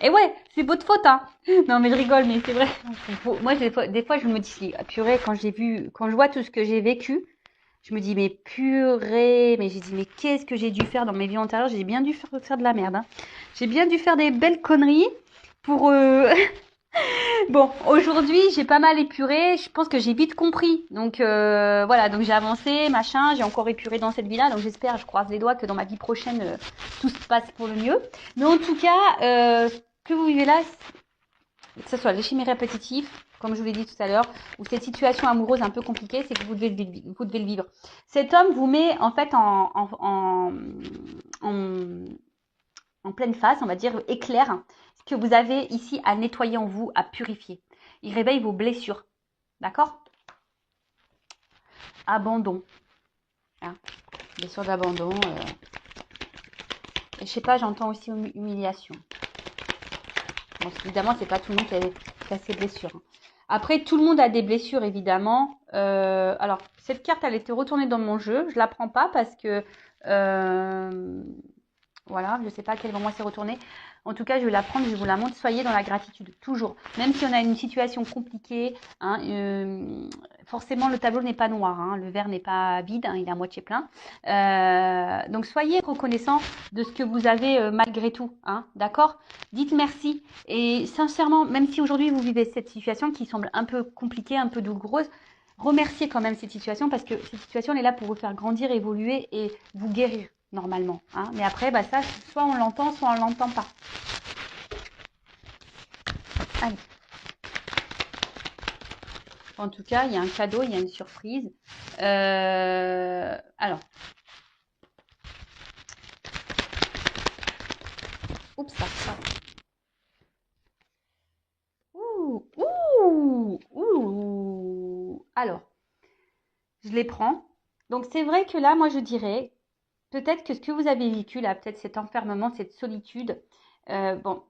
Et ouais, c'est votre faute, hein. Non, mais je rigole, mais c'est vrai. Moi, des fois, je me dis, purée, quand je vois tout ce que j'ai vécu, je me dis, mais purée, mais j'ai dit, mais qu'est-ce que j'ai dû faire dans mes vies antérieures? J'ai bien dû faire de la merde, hein. J'ai bien dû faire des belles conneries pour... Bon, aujourd'hui, j'ai pas mal épuré. Je pense que j'ai vite compris. Donc, voilà. Donc, j'ai avancé, machin. J'ai encore épuré dans cette vie-là. Donc, j'espère, je croise les doigts que dans ma vie prochaine, tout se passe pour le mieux. Mais en tout cas, ce que vous vivez là, que ce soit les schémas répétitifs, comme je vous l'ai dit tout à l'heure, ou cette situation amoureuse un peu compliquée, c'est que vous devez le vivre. Cet homme vous met, en fait, en pleine face, on va dire, éclair ce que vous avez ici à nettoyer en vous, à purifier. Il réveille vos blessures. D'accord? Abandon. Hein, blessure d'abandon. je sais pas, j'entends aussi humiliation. Bon, évidemment, c'est pas tout le monde qui a ses blessures. Hein. Après, tout le monde a des blessures, évidemment. Alors, cette carte, elle était retournée dans mon jeu. Je la prends pas parce que... voilà, je sais pas à quel moment c'est retourné. En tout cas, je vais la prendre, je vous la montre. Soyez dans la gratitude, toujours. Même si on a une situation compliquée, hein, forcément, le tableau n'est pas noir. Hein, le verre n'est pas vide, hein, il est à moitié plein. Donc, soyez reconnaissants de ce que vous avez malgré tout. Hein, d'accord? Dites merci. Et sincèrement, même si aujourd'hui, vous vivez cette situation qui semble un peu compliquée, un peu douloureuse, remerciez quand même cette situation parce que cette situation, elle est là pour vous faire grandir, évoluer et vous guérir. Normalement. Hein. Mais après, bah ça, soit on l'entend, soit on l'entend pas. Allez. En tout cas, il y a un cadeau, il y a une surprise. Alors. Oups, ça. Ouh. Alors, je les prends. Donc, c'est vrai que là, moi, je dirais, peut-être que ce que vous avez vécu, là, peut-être cet enfermement, cette solitude, bon,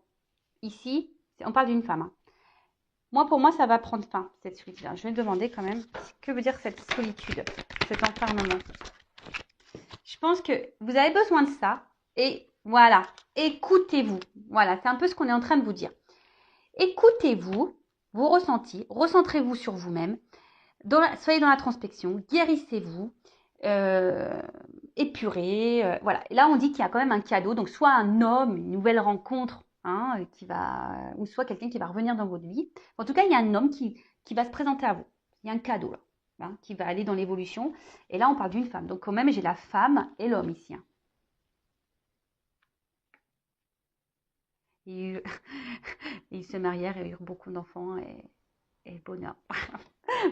ici, on parle d'une femme. Hein. Moi, pour moi, ça va prendre fin, cette solitude. Je vais demander quand même, que veut dire cette solitude, cet enfermement. Je pense que vous avez besoin de ça. Et voilà, écoutez-vous. Voilà, c'est un peu ce qu'on est en train de vous dire. Écoutez-vous, vos ressentis, recentrez-vous sur vous-même, soyez dans la transpection, guérissez-vous, épurez. Voilà. Et là, on dit qu'il y a quand même un cadeau. Donc, soit un homme, une nouvelle rencontre, hein, ou soit quelqu'un qui va revenir dans votre vie. En tout cas, il y a un homme qui va se présenter à vous. Il y a un cadeau là, hein, qui va aller dans l'évolution. Et là, on parle d'une femme. Donc, quand même, j'ai la femme et l'homme ici. Hein. Ils se marièrent et eurent beaucoup d'enfants et bonheur.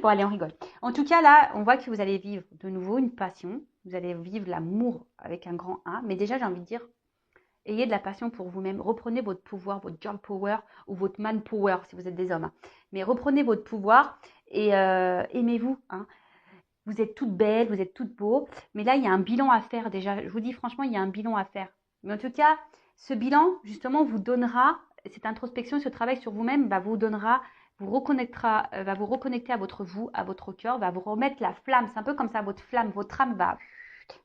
Bon, allez, on rigole. En tout cas, là, on voit que vous allez vivre de nouveau une passion. Vous allez vivre l'amour avec un grand A. Mais déjà, j'ai envie de dire, ayez de la passion pour vous-même. Reprenez votre pouvoir, votre girl power ou votre man power si vous êtes des hommes. Hein. Mais reprenez votre pouvoir et aimez-vous. Hein. Vous êtes toutes belles, vous êtes toutes beaux. Mais là, il y a un bilan à faire déjà. Je vous dis franchement, il y a un bilan à faire. Mais en tout cas, ce bilan, justement, vous donnera, cette introspection, ce travail sur vous-même, vous donnera, vous reconnectera, va vous reconnecter à votre vous, à votre cœur, va vous remettre la flamme. C'est un peu comme ça, votre flamme, votre âme va,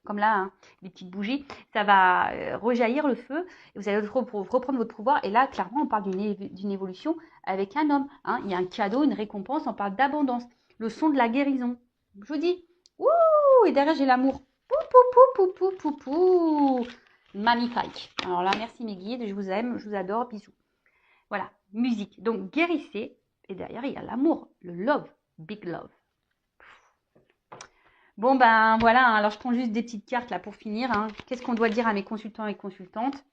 comme là, hein, les petites bougies, ça va rejaillir le feu. Et vous allez reprendre votre pouvoir. Et là, clairement, on parle d'une évolution avec un homme. Hein. Il y a un cadeau, une récompense, on parle d'abondance. Le son de la guérison. Je vous dis, ouh, et derrière j'ai l'amour. Pou, pou, pou, pou, pou, pou, pou. Magnifique. Alors là, merci mes guides, je vous aime, je vous adore, bisous. Voilà, musique. Donc guérissez, et derrière il y a l'amour, le love, big love. Bon ben voilà, hein, alors je prends juste des petites cartes là pour finir. Hein. Qu'est-ce qu'on doit dire à mes consultants et consultantes?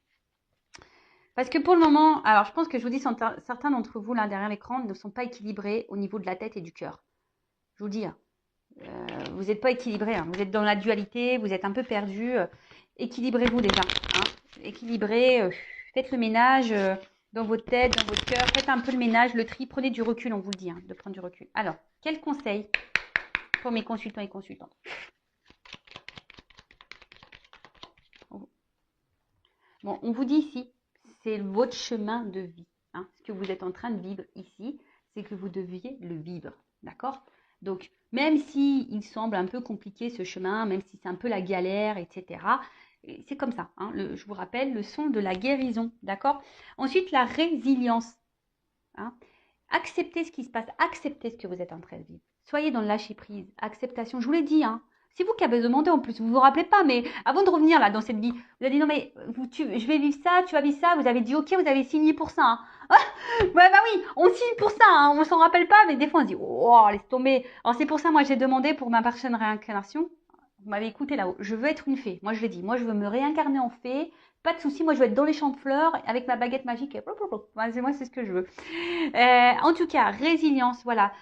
Parce que pour le moment, alors je pense que je vous dis, certains d'entre vous là derrière l'écran ne sont pas équilibrés au niveau de la tête et du cœur. Je vous dis, hein. Vous n'êtes pas équilibré, hein. Vous êtes dans la dualité, vous êtes un peu perdu. Équilibrez-vous déjà. Hein. Équilibrez, faites le ménage dans votre tête, dans votre cœur. Faites un peu le ménage, le tri. Prenez du recul, on vous le dit, hein, de prendre du recul. Alors, quel conseil pour mes consultants et consultantes? Bon, on vous dit ici, c'est votre chemin de vie. Hein. Ce que vous êtes en train de vivre ici, c'est que vous deviez le vivre. D'accord? Donc, même si il semble un peu compliqué ce chemin, même si c'est un peu la galère, etc., c'est comme ça. Hein, je vous rappelle, le son de la guérison. D'accord? Ensuite, la résilience. Hein, acceptez ce qui se passe. Acceptez ce que vous êtes en train de vivre. Soyez dans le lâcher-prise. Acceptation. Je vous l'ai dit, hein. C'est vous qui avez demandé en plus, vous ne vous rappelez pas, mais avant de revenir là dans cette vie, vous avez dit non mais je vais vivre ça, tu vas vivre ça, vous avez dit ok, vous avez signé pour ça. Hein. Ouais, bah oui, on signe pour ça, hein, on s'en rappelle pas, mais des fois on se dit oh, laisse tomber. Alors c'est pour ça, moi j'ai demandé pour ma prochaine réincarnation, vous m'avez écouté là-haut, je veux être une fée. Moi je l'ai dit, moi je veux me réincarner en fée, pas de souci, moi je veux être dans les champs de fleurs avec ma baguette magique. Moi c'est ce que je veux. En tout cas, résilience, voilà.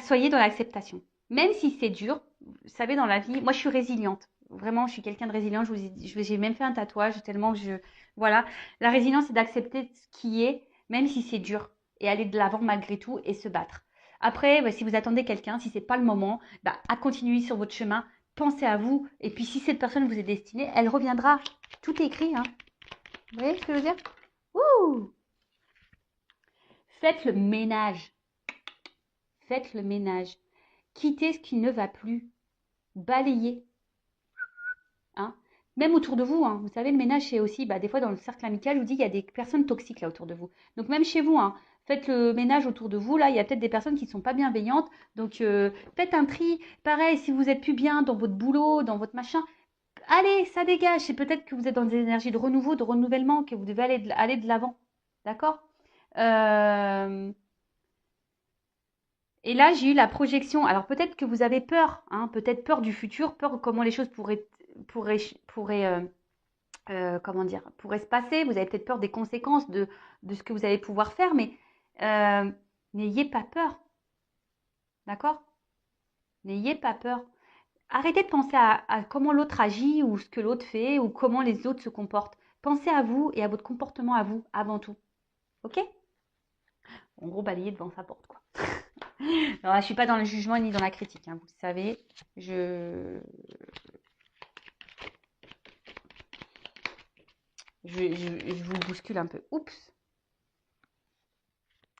Soyez dans l'acceptation. Même si c'est dur, vous savez, dans la vie, moi je suis résiliente. Vraiment, je suis quelqu'un de résilient. J'ai même fait un tatouage tellement que voilà. La résilience, c'est d'accepter ce qui est, même si c'est dur, et aller de l'avant malgré tout et se battre. Après, si vous attendez quelqu'un, si c'est pas le moment, à continuer sur votre chemin. pensez à vous. Et puis, si cette personne vous est destinée, elle reviendra. Tout est écrit, hein. Vous voyez ce que je veux dire? Ouh! Faites le ménage. Faites le ménage. Quittez ce qui ne va plus. Balayez. Hein. Même autour de vous, hein. Vous savez, le ménage, c'est aussi, des fois dans le cercle amical, je vous dis, il y a des personnes toxiques là autour de vous. Donc même chez vous, hein, faites le ménage autour de vous. Là, il y a peut-être des personnes qui ne sont pas bienveillantes. Donc faites un tri. Pareil, si vous êtes plus bien dans votre boulot, dans votre machin, allez, ça dégage. C'est peut-être que vous êtes dans des énergies de renouveau, de renouvellement, que vous devez aller de l'avant. D'accord. Et là, j'ai eu la projection. Alors peut-être que vous avez peur, hein, peut-être peur du futur, peur comment les choses pourraient, pourraient comment dire, pourraient se passer. Vous avez peut-être peur des conséquences de ce que vous allez pouvoir faire, mais n'ayez pas peur. D'accord? N'ayez pas peur. Arrêtez de penser à comment l'autre agit ou ce que l'autre fait ou comment les autres se comportent. Pensez à vous et à votre comportement à vous avant tout. Ok? En gros, balayer devant sa porte, quoi. Alors là, je suis pas dans le jugement ni dans la critique, hein, vous le savez. Je vous bouscule un peu. Oups.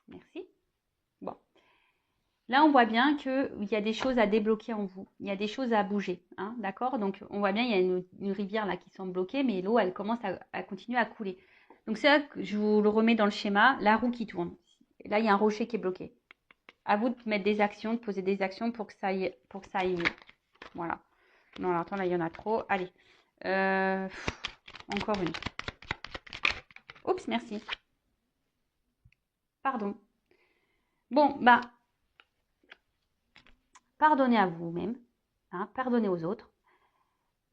Merci. Bon. Là, on voit bien qu'il y a des choses à débloquer en vous. Il y a des choses à bouger. Hein, d'accord? Donc, on voit bien il y a une rivière là qui semble bloquée, mais l'eau, elle commence à continuer à couler. Donc, c'est là que je vous le remets dans le schéma. La roue qui tourne. Là, il y a un rocher qui est bloqué. À vous de mettre des actions, de poser des actions pour que ça aille mieux. Voilà. Non, alors, attends, là, il y en a trop. Allez. Encore une. Oups, merci. Pardon. Bon, pardonnez à vous-même, hein, pardonnez aux autres,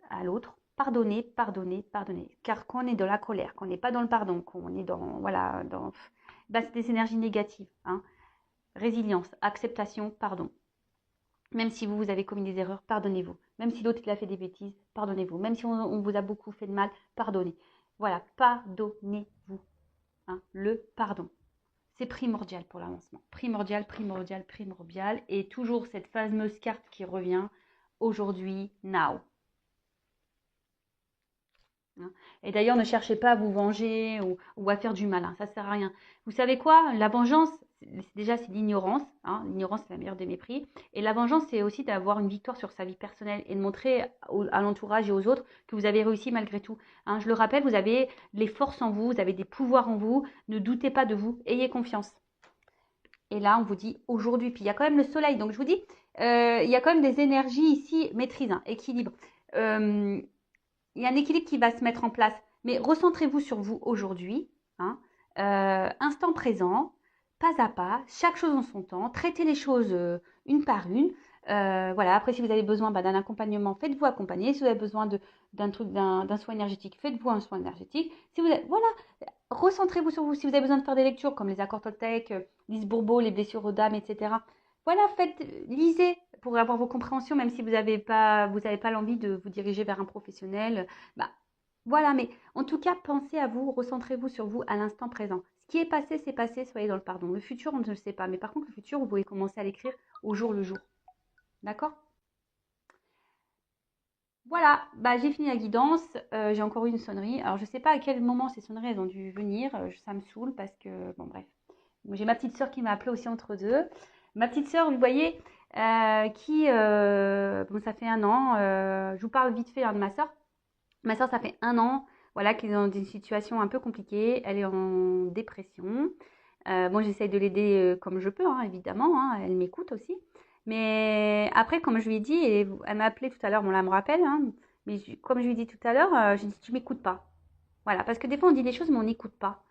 à l'autre, pardonnez, pardonnez, pardonnez. Car quand on est dans la colère, qu'on n'est pas dans le pardon, qu'on est dans, voilà, c'est des énergies négatives. Hein. Résilience, acceptation, pardon. Même si vous avez commis des erreurs, pardonnez-vous. Même si l'autre il a fait des bêtises, pardonnez-vous. Même si on vous a beaucoup fait de mal, pardonnez. Voilà, pardonnez-vous. Hein, le pardon. C'est primordial pour l'avancement. Primordial, primordial, primordial. Et toujours cette fameuse carte qui revient aujourd'hui, now. Et d'ailleurs, ne cherchez pas à vous venger ou à faire du malin. Ça ne sert à rien. Vous savez quoi? La vengeance, déjà, c'est l'ignorance. Hein. L'ignorance, c'est la meilleure des mépris. Et la vengeance, c'est aussi d'avoir une victoire sur sa vie personnelle et de montrer à l'entourage et aux autres que vous avez réussi malgré tout. Hein. Je le rappelle, vous avez les forces en vous, vous avez des pouvoirs en vous. Ne doutez pas de vous. Ayez confiance. Et là, on vous dit aujourd'hui. Puis il y a quand même le soleil. Donc je vous dis, il y a quand même des énergies ici, maîtrise, hein, équilibre. Il y a un équilibre qui va se mettre en place. Mais recentrez-vous sur vous aujourd'hui. Hein, instant présent, pas à pas, chaque chose en son temps. Traitez les choses une par une. Voilà. Après, si vous avez besoin d'un accompagnement, faites-vous accompagner. Si vous avez besoin d'un soin énergétique, faites-vous un soin énergétique. Si vous avez, voilà, recentrez-vous sur vous. Si vous avez besoin de faire des lectures comme les accords Toltec, Lise Bourbeau, les blessures aux dames, etc. Voilà, lisez pour avoir vos compréhensions, même si vous n'avez pas l'envie de vous diriger vers un professionnel. Voilà, mais en tout cas, pensez à vous, recentrez-vous sur vous à l'instant présent. Ce qui est passé, c'est passé, soyez dans le pardon. Le futur, on ne le sait pas, mais par contre, le futur, vous pouvez commencer à l'écrire au jour le jour. D'accord? Voilà, j'ai fini la guidance. J'ai encore eu une sonnerie. Alors, je ne sais pas à quel moment ces sonneries elles ont dû venir. Ça me saoule parce que, bon, bref. J'ai ma petite sœur qui m'a appelée aussi entre deux. Ma petite sœur, vous voyez, ça fait 1 an. Je vous parle vite fait de ma sœur. Ma sœur, ça fait 1 an, voilà, qu'elle est dans une situation un peu compliquée. Elle est en dépression. Moi, j'essaye de l'aider comme je peux, hein, évidemment. Hein, elle m'écoute aussi. Mais après, comme je lui ai dit, et elle m'a appelé tout à l'heure, bon là, elle me rappelle, hein, mais comme je lui ai dit tout à l'heure, j'ai dit, tu m'écoutes pas. Voilà, parce que des fois, on dit des choses, mais on n'écoute pas.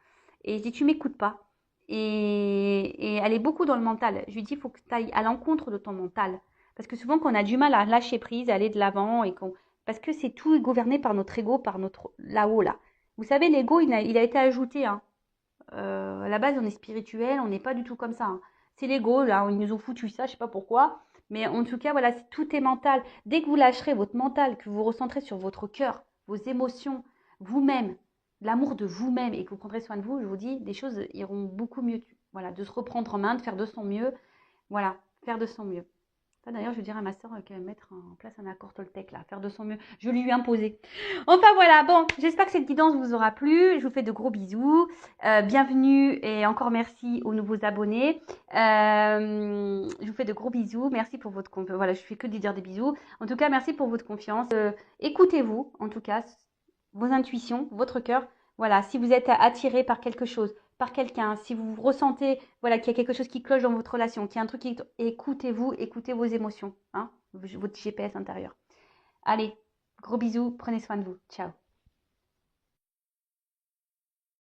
Et je dis, tu m'écoutes pas. Et elle est beaucoup dans le mental. Je lui dis, il faut que tu ailles à l'encontre de ton mental. Parce que souvent, quand on a du mal à lâcher prise, à aller de l'avant, parce que c'est tout gouverné par notre ego, par notre là-haut, là. Vous savez, l'ego, il a été ajouté. Hein. À la base, on est spirituel, on n'est pas du tout comme ça. Hein. C'est l'ego, là, ils nous ont foutu ça, je sais pas pourquoi. Mais en tout cas, voilà, tout est mental. Dès que vous lâcherez votre mental, que vous recentrez sur votre cœur, vos émotions, vous-même, l'amour de vous-même et que vous prendrez soin de vous, je vous dis, des choses iront beaucoup mieux. Voilà, de se reprendre en main, de faire de son mieux. Voilà, faire de son mieux. D'ailleurs, je dirais à ma soeur qu'elle va mettre en place un accord Toltec, là, faire de son mieux. Je lui ai imposé. Enfin voilà, bon, j'espère que cette guidance vous aura plu. Je vous fais de gros bisous. Bienvenue et encore merci aux nouveaux abonnés. Je vous fais de gros bisous. Merci pour votre confiance. Voilà, je fais que de dire des bisous. En tout cas, merci pour votre confiance. Écoutez-vous, en tout cas, vos intuitions, votre cœur. Voilà, si vous êtes attiré par quelque chose, par quelqu'un, si vous ressentez voilà, qu'il y a quelque chose qui cloche dans votre relation, qu'il y a un truc qui... Écoutez-vous, écoutez vos émotions, hein, votre GPS intérieur. Allez, gros bisous, prenez soin de vous. Ciao.